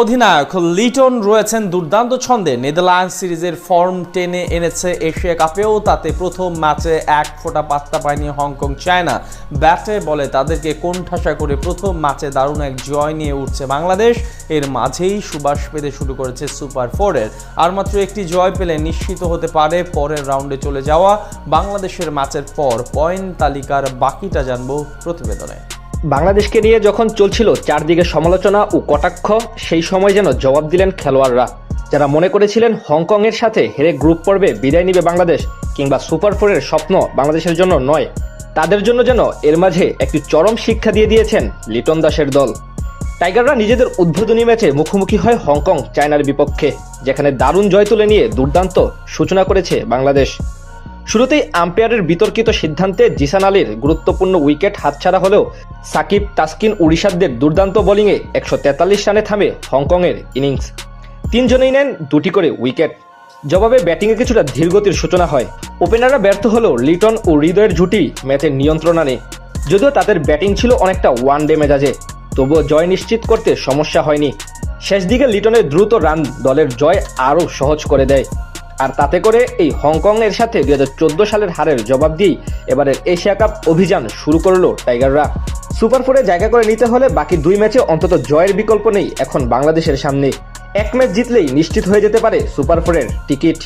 অধিনায়ক লিটন রয়েছেন দুর্দান্ত ছন্দে। নেদারল্যান্ডস সিরিজের ফর্ম টেনে এনেছে এশিয়া কাপেও, তাতে প্রথম ম্যাচে এক ফোঁটা পাত্তা পায়নি হংকং। চায়না ব্যাটে বলে তাদেরকে কোণঠাসা করে প্রথম ম্যাচে দারুণ এক জয় নিয়ে উঠছে বাংলাদেশ। এর মাঝেই সুবাস পেতে শুরু করেছে সুপার ফোরের। আর মাত্র একটি জয় পেলে নিশ্চিত হতে পারে পরের রাউন্ডে চলে যাওয়া। বাংলাদেশের ম্যাচের পর পয়েন্ট তালিকার বাকিটা জানবো প্রতিবেদনে। বাংলাদেশকে নিয়ে যখন চলছিল চারদিকে সমালোচনা ও কটাক্ষ, সেই সময় যেন জবাব দিলেন খেলোয়াড়রা, যারা মনে করেছিলেন হংকং এর সাথে হেরে গ্রুপ পর্বে বিদায় নিবে বাংলাদেশ কিংবা সুপার ফোরের স্বপ্ন বাংলাদেশের জন্য নয়। তাদের জন্য যেন এর মাঝে একটি চরম শিক্ষা দিয়ে দিয়েছেন লিটন দাসের দল। টাইগাররা নিজেদের উদ্বোধনী ম্যাচে মুখোমুখি হয় হংকং চায়নার বিপক্ষে, যেখানে দারুণ জয় তুলে নিয়ে দুর্দান্ত সূচনা করেছে বাংলাদেশ। শুরুতেই আম্পায়ারের বিতর্কিত সিদ্ধান্তে জিসান আলীর গুরুত্বপূর্ণ উইকেট হাতছাড়া হলেও সাকিব, তাসকিন ও রিশাদদের দুর্দান্ত বোলিংয়ে 143 রানে থামে হংকংয়ের ইনিংস। তিনজনেই নেন দুটি করে উইকেট। জবাবে ব্যাটিংয়ে কিছুটা ধীরগতির সূচনা হয়। ওপেনাররা ব্যর্থ হলেও লিটন ও হৃদয়ের জুটি ম্যাচের নিয়ন্ত্রণ আনে। যদিও তাদের ব্যাটিং ছিল অনেকটা ওয়ান ডে মেজাজে, তবুও জয় নিশ্চিত করতে সমস্যা হয়নি। শেষ দিকে লিটনের দ্রুত রান দলের জয় আরও সহজ করে দেয়। আর তাতে করে এই হংকং এর সাথে 2014 সালের হারের জবাব দিয়েই এবারের এশিয়া কাপ অভিযান শুরু করলো টাইগাররা। সুপার ফোরে জায়গা করে নিতে হলে বাকি দুই ম্যাচে অন্তত জয়ের বিকল্প নেই এখন বাংলাদেশের সামনে। এক ম্যাচ জিতলেই নিশ্চিত হয়ে যেতে পারে সুপার ফোরের টিকিট।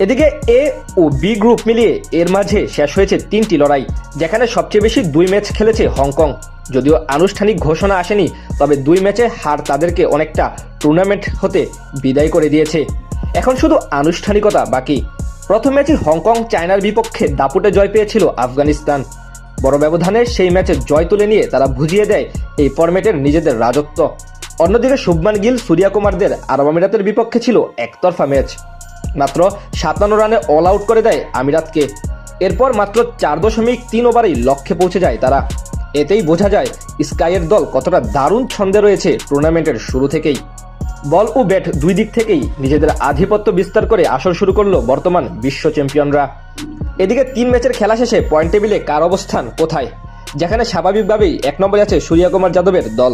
এদিকে এ ও বি গ্রুপ মিলিয়ে এর মাঝে শেষ হয়েছে 3টি লড়াই, যেখানে সবচেয়ে বেশি 2 ম্যাচ খেলেছে হংকং। যদিও আনুষ্ঠানিক ঘোষণা আসেনি, তবে 2 ম্যাচে হার তাদেরকে অনেকটা টুর্নামেন্ট হতে বিদায় করে দিয়েছে। এখন শুধু আনুষ্ঠানিকতা বাকি। প্রথম ম্যাচে হংকং চায়নার বিপক্ষে দাপুটে জয় পেয়েছিল আফগানিস্তান। বড় ব্যবধানে সেই ম্যাচে জয় তুলে নিয়ে তারা বুঝিয়ে দেয় এই ফরম্যাটের নিজেদের রাজত্ব। অন্যদিকে শুভমান গিল, সূর্যকুমারদের আরব আমিরাতের বিপক্ষে ছিল একতরফা ম্যাচ। মাত্র 57 রানে অল আউট করে দেয় আমিরাতকে। এরপর মাত্র 4.3 ওভারেই লক্ষ্যে পৌঁছে যায় তারা। এতেই বোঝা যায় স্কাইয়ের দল কতটা দারুণ ছন্দে রয়েছে টুর্নামেন্টের শুরু থেকেই। বল ও ব্যাট দুই দিক থেকেই নিজেদের আধিপত্য বিস্তার করে আসর শুরু করলো বর্তমান বিশ্ব চ্যাম্পিয়নরা। এদিকে 3 ম্যাচের খেলা শেষে পয়েন্ট টেবিলে কার অবস্থান কোথায়, যেখানে স্বাভাবিকভাবেই 1 নম্বরে আছে সূর্যকুমার যাদবের দল।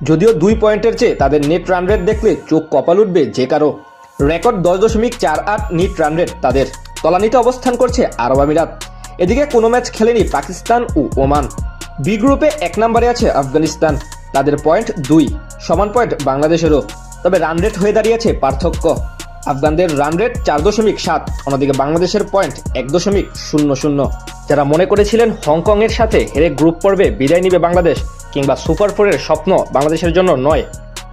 যদিও 2 পয়েন্টের চেয়ে তাদের নেট রান রেট দেখলে চোখ কপাল উঠবে যে কারো। রেকর্ড 10.48 নিট রান রেট তাদের। তলানিতে অবস্থান করছে আরব আমিরাত। এদিকে কোনো ম্যাচ খেলেনি পাকিস্তান ও ওমান। বি গ্রুপে 1 নম্বরে আছে আফগানিস্তান, তাদের পয়েন্ট 2, সমান পয়েন্ট বাংলাদেশেরও। তবে রান রেট হয়ে দাঁড়িয়েছে পার্থক্য। আফগানদের রান রেট 4.7, অন্যদিকে বাংলাদেশের পয়েন্ট 1.00। যারা মনে করেছিলেন হংকং এর সাথে হেরে গ্রুপ পর্বে বিদায় নিবে বাংলাদেশ কিংবা সুপার ফোরের স্বপ্ন বাংলাদেশের জন্য নয়,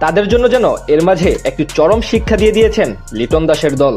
তাদের জন্য যেন এর মাঝে একটি চরম শিক্ষা দিয়ে দিয়েছেন লিটন দাসের দল।